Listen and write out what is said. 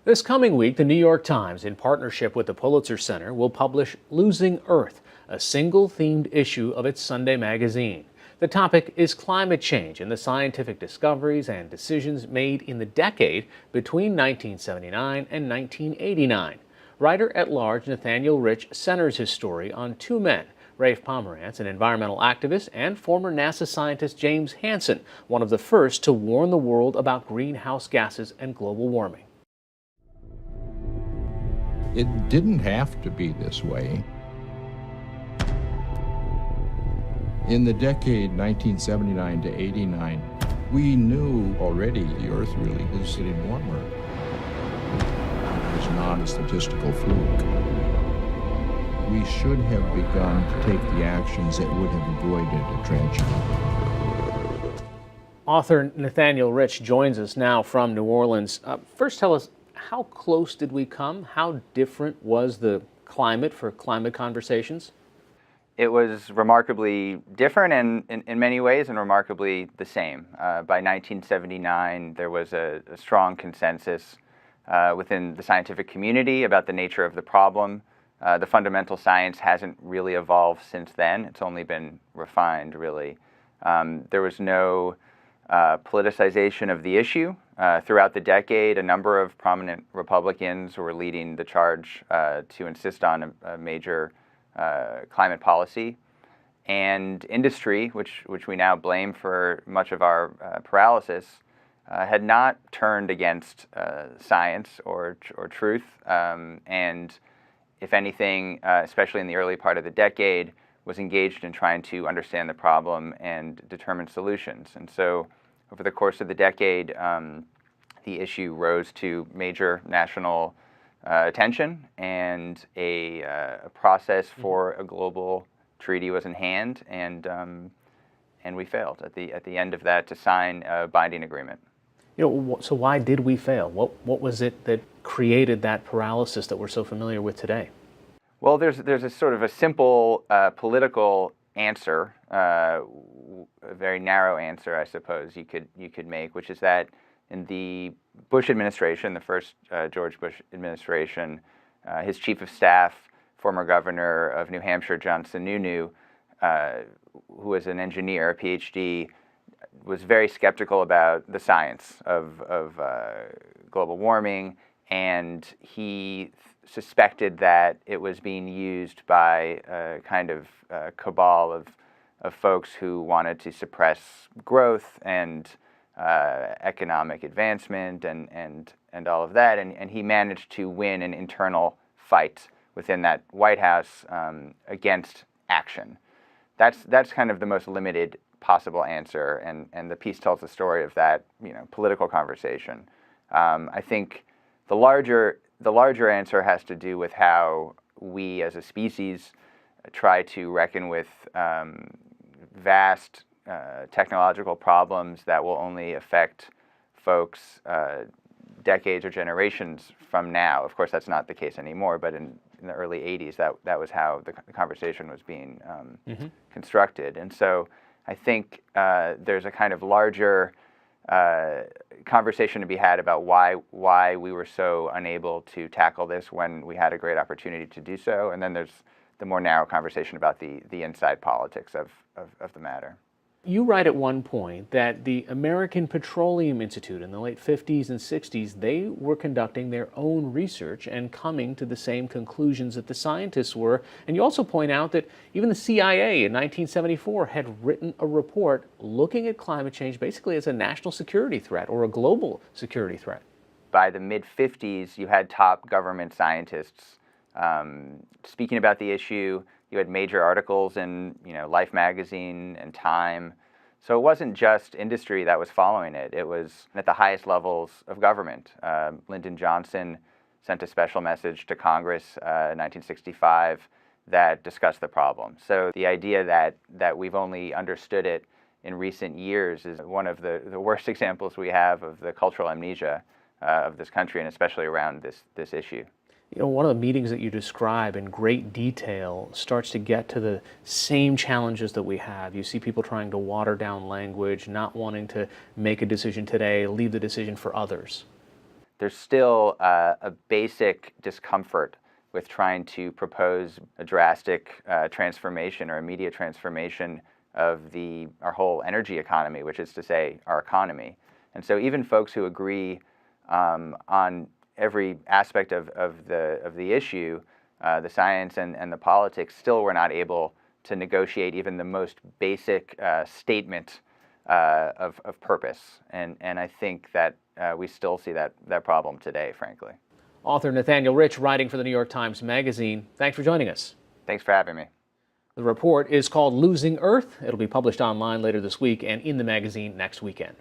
This coming week, the New York Times, in partnership with the Pulitzer Center, will publish Losing Earth, a single-themed issue of its Sunday magazine. The topic is climate change and the scientific discoveries and decisions made in the decade between 1979 and 1989. Writer-at-large Nathaniel Rich centers his story on two men, Rafe Pomerantz, an environmental activist, and former NASA scientist James Hansen, one of the first to warn the world about greenhouse gases and global warming. It didn't have to be this way. In the decade 1979 to 89, we knew already the Earth really is getting warmer. It was not a statistical fluke. We should have begun to take the actions that would have avoided a tragedy. Author Nathaniel Rich joins us now from New Orleans. First, tell us, how close did we come? How different was the climate for climate conversations? It was remarkably different and in many ways and remarkably the same. By 1979, there was a strong consensus within the scientific community about the nature of the problem. The fundamental science hasn't really evolved since then. It's only been refined, really. There was no politicization of the issue. Throughout the decade, a number of prominent Republicans were leading the charge to insist on a major climate policy. And industry, which we now blame for much of our paralysis, had not turned against science or truth. And if anything, especially in the early part of the decade, was engaged in trying to understand the problem and determine solutions. And so over the course of the decade, the issue rose to major national attention, and a process for a global treaty was in hand, and we failed at the end of that to sign a binding agreement. So why did we fail? What was it that created that paralysis that we're so familiar with today? Well, there's a sort of a simple political answer, a very narrow answer, I suppose you could make, which is that in the Bush administration, the first George Bush administration, his chief of staff, former governor of New Hampshire, John Sununu, who was an engineer, a PhD, was very skeptical about the science of global warming, and he suspected that it was being used by a kind of cabal of folks who wanted to suppress growth and economic advancement and all of that, and he managed to win an internal fight within that White House against action. That's kind of the most limited possible answer, and the piece tells the story of that political conversation. I think the larger answer has to do with how we as a species try to reckon with vast technological problems that will only affect folks decades or generations from now. Of course, that's not the case anymore, but in the early 80s, that was how the conversation was being constructed. And so I think there's a kind of larger conversation to be had about why we were so unable to tackle this when we had a great opportunity to do so. And then there's the more narrow conversation about the inside politics of the matter. You write at one point that the American Petroleum Institute in the late 50s and 60s, they were conducting their own research and coming to the same conclusions that the scientists were. And you also point out that even the CIA in 1974 had written a report looking at climate change basically as a national security threat or a global security threat. By the mid-50s, you had top government scientists speaking about the issue. You had major articles in Life magazine and Time. So it wasn't just industry that was following it. It was at the highest levels of government. Lyndon Johnson sent a special message to Congress in 1965 that discussed the problem. So the idea that we've only understood it in recent years is one of the worst examples we have of the cultural amnesia of this country, and especially around this issue. One of the meetings that you describe in great detail starts to get to the same challenges that we have. You see people trying to water down language, not wanting to make a decision today, leave the decision for others. there's still a basic discomfort with trying to propose a drastic transformation or immediate transformation of our whole energy economy, which is to say our economy. And so even folks who agree on every aspect of the issue, the science and the politics, still were not able to negotiate even the most basic statement of purpose. And I think that we still see that problem today, frankly. Author Nathaniel Rich, writing for the New York Times Magazine. Thanks for joining us. Thanks for having me. The report is called Losing Earth. It'll be published online later this week and in the magazine next weekend.